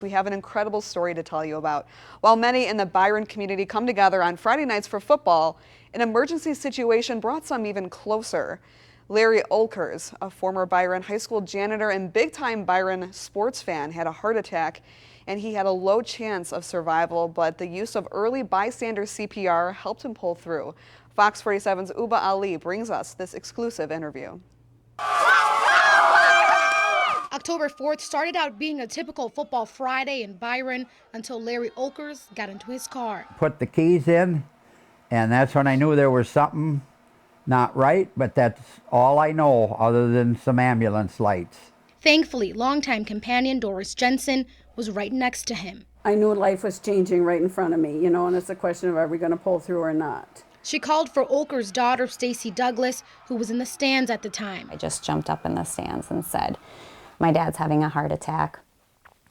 We have an incredible story to tell you about. While many in the Byron community come together on Friday nights for football, an emergency situation brought some even closer. Larry Olkers, a former Byron high school janitor and big-time Byron sports fan, had a heart attack, and he had a low chance of survival, but the use of early bystander CPR helped him pull through. Fox 47's Uba Ali brings us this exclusive interview. October 4th started out being a typical football Friday in Byron until Larry Olkers got into his car. Put the keys in, and that's when I knew there was something not right, but that's all I know other than some ambulance lights. Thankfully, longtime companion Doris Jensen was right next to him. I knew life was changing right in front of me, and it's a question of are we going to pull through or not. She called for Olkers' daughter, Stacy Douglas, who was in the stands at the time. I just jumped up in the stands and said, "My dad's having a heart attack.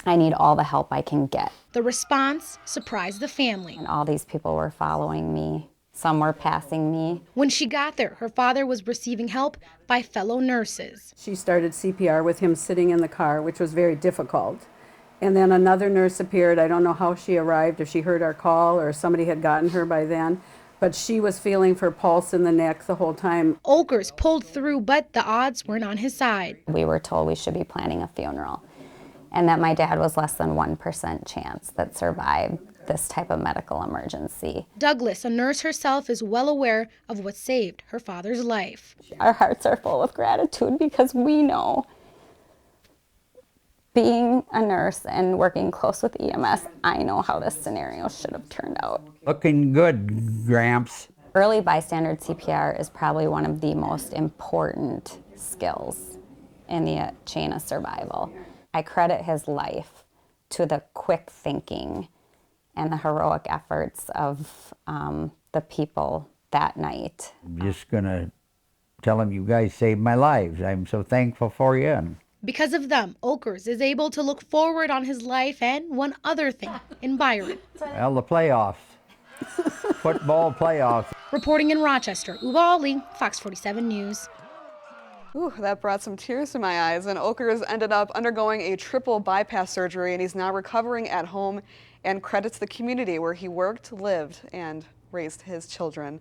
I need all the help I can get." The response surprised the family. And all these people were following me. Some were passing me. When she got there, her father was receiving help by fellow nurses. She started CPR with him sitting in the car, which was very difficult. And then another nurse appeared. I don't know how she arrived, if she heard our call or somebody had gotten her by then. But she was feeling for pulse in the neck the whole time. Olkers pulled through, but the odds weren't on his side. We were told we should be planning a funeral and that my dad was less than 1% chance that survived this type of medical emergency. Douglas, a nurse herself, is well aware of what saved her father's life. Our hearts are full of gratitude because we know, being a nurse and working close with EMS, I know how this scenario should have turned out. Looking good, Gramps. Early bystander CPR is probably one of the most important skills in the chain of survival. I credit his life to the quick thinking and the heroic efforts of the people that night. I'm just gonna tell him you guys saved my lives. I'm so thankful for you. And because of them, Olkers is able to look forward on his life and one other thing in Byron. well, the playoffs. Football playoffs. Reporting in Rochester, Uba Ali, Fox 47 News. Ooh, that brought some tears to my eyes, and Olkers ended up undergoing a triple bypass surgery, and he's now recovering at home and credits the community where he worked, lived, and raised his children.